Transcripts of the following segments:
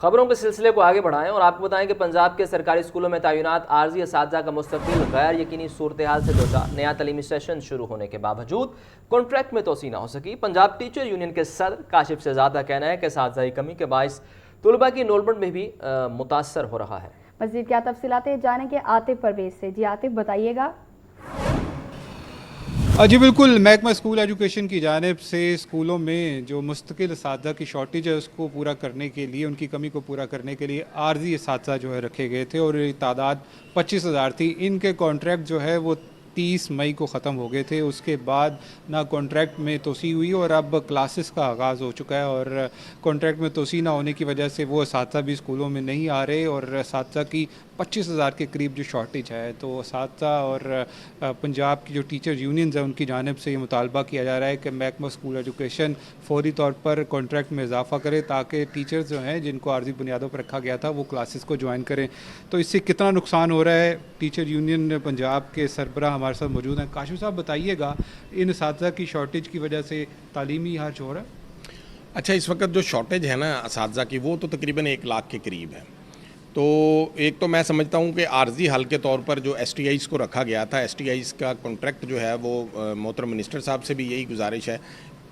खबरों के सिलसिले को आगे बढ़ाएं और आपको बताएं कि पंजाब के सरकारी स्कूलों में तैनात आर्जी असातिज़ा का मुस्तकिल गैर यकीनी सूरत हाल से दो चार। नया तलीमी सेशन शुरू होने के बावजूद कॉन्ट्रैक्ट में तोसी न हो सकी। पंजाब टीचर यूनियन के सदर काशिफ शहजाद का कहना है कि असातिज़ा की कमी के बायस तलबा की इनरोलमेंट में भी मुतासर हो रहा है। मज़ीद क्या तफसीलातें जानेंगे आतिफ परवेज से। जी आतिफ, बताइएगा। जी बिल्कुल, महकमा स्कूल एजुकेशन की जानिब से स्कूलों में जो मुस्तकिल असातिज़ा की शॉर्टेज है उसको पूरा करने के लिए, उनकी कमी को पूरा करने के लिए आर्जी असातिज़ा जो है रखे गए थे और तादाद 25,000 थी। इनके कॉन्ट्रैक्ट जो है वो 30 मई को ख़त्म हो गए थे। उसके बाद ना कॉन्ट्रैक्ट में तोसी हुई और अब क्लासेस का आगाज़ हो चुका है और कॉन्ट्रैक्ट में तोसी ना होने की वजह से वो असातिज़ा भी स्कूलों में नहीं आ रहे और असातिज़ा की 25,000 के करीब जो शॉर्टेज है, तो असातिज़ा और पंजाब की जो टीचर यूनियंस हैं उनकी जानिब से ये मुतालबा किया जा रहा है कि महकमा स्कूल एजुकेशन फौरी तौर पर कॉन्ट्रैक्ट में इजाफा करे ताकि टीचर्स जो हैं जिनको आर्जी बुनियादों पर रखा गया था वो क्लासेस को ज्वाइन करें। तो इससे कितना नुकसान हो रहा है, टीचर यूनियन पंजाब के सरबराह हमारे साथ मौजूद हैं। काशिफ साहब, बताइएगा, इन असातिज़ा की शॉर्टेज की वजह से तालीमी हर्ज हो रहा है? अच्छा, इस वक्त जो शॉर्टेज है ना असातिज़ा की, वो तो तकरीबन 1 लाख के करीब है। तो एक तो मैं समझता हूँ कि आर्जी हल के तौर पर जो STIs को रखा गया था, STIs का कॉन्ट्रैक्ट जो है वो मोहतरम मिनिस्टर साहब से भी यही गुजारिश है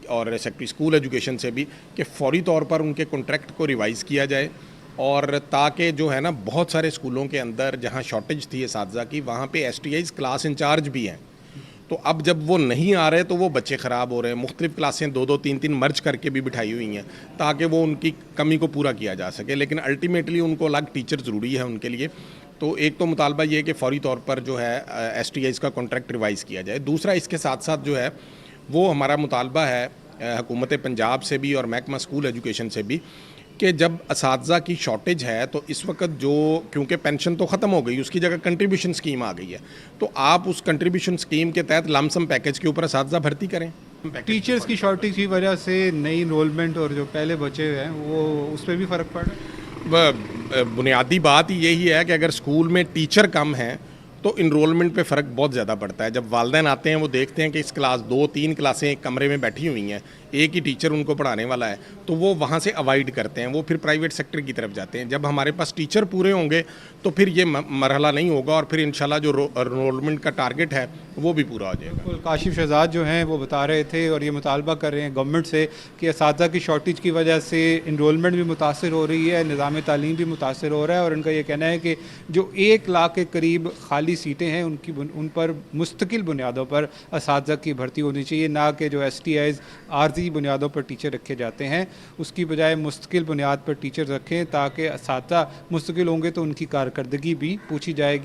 और सेक्रेटरी स्कूल एजुकेशन से भी कि फ़ौरी तौर पर उनके कॉन्ट्रैक्ट को रिवाइज़ किया जाए और ताकि जो है ना बहुत सारे स्कूलों के अंदर जहाँ शॉर्टेज थी असातिज़ा की, वहाँ पे STIs क्लास इंचार्ज भी हैं। तो अब जब वो नहीं आ रहे तो वो बच्चे ख़राब हो रहे हैं। मुख्तलिफ़ क्लासें 2-2, 3-3 मर्ज करके भी बिठाई हुई हैं ताकि वो उनकी कमी को पूरा किया जा सके, लेकिन अल्टीमेटली उनको अलग टीचर ज़रूरी है उनके लिए। तो एक तो मुतालबा ये है कि फ़ौरी तौर पर जो है STIs का कॉन्ट्रैक्ट रिवाइज़ किया जाए। दूसरा, इसके साथ साथ जो है वो हमारा मुतालबा है हुकूमत पंजाब से भी और महकमा स्कूल एजुकेशन से भी कि जब असातिज़ा की शॉर्टेज है तो इस वक्त जो, क्योंकि पेंशन तो ख़त्म हो गई, उसकी जगह कंट्रीब्यूशन स्कीम आ गई है, तो आप उस कंट्रीब्यूशन स्कीम के तहत लमसम पैकेज के ऊपर असातिज़ा भर्ती करें। टीचर्स की शॉर्टेज की वजह से नई इनरोलमेंट और जो पहले बचे हुए हैं वो उस पर भी फ़र्क पड़ रहा है? बुनियादी बात यही है कि अगर स्कूल में टीचर कम हैं तो इनरोलमेंट पे फ़र्क बहुत ज़्यादा पड़ता है। जब वालिदैन आते हैं वो देखते हैं कि इस क्लास 2-3 क्लासें एक कमरे में बैठी हुई हैं, एक ही टीचर उनको पढ़ाने वाला है, तो वो वहाँ से अवॉइड करते हैं, वो फिर प्राइवेट सेक्टर की तरफ जाते हैं। जब हमारे पास टीचर पूरे होंगे तो फिर ये मरहला नहीं होगा और फिर इंशाल्लाह जो इनरोलमेंट का टारगेट है वो भी पूरा हो जाएगा। काशिफ शहजाद जो हैं वो बता रहे थे और ये मुतालबा कर रहे हैं गवर्नमेंट से कि असातिज़ा की शॉर्टेज की वजह से इनरोलमेंट भी मुतासर हो रही है, निज़ाम तालीम भी मुतासर हो रहा है और उनका ये कहना है कि जो 1 लाख के करीब खाली सीटें हैं उन पर मुस्तकिल बुनियादों पर असातिज़ा की भर्ती होनी चाहिए, ना कि जो STIs आर्जी बुनियादों पर टीचर रखे जाते हैं उसकी बजाय मुस्तकिल बुनियाद पर टीचर रखें ताकि असातिज़ा मुस्तकिल होंगे तो उनकी कारकर्दगी भी पूछी जाएगी।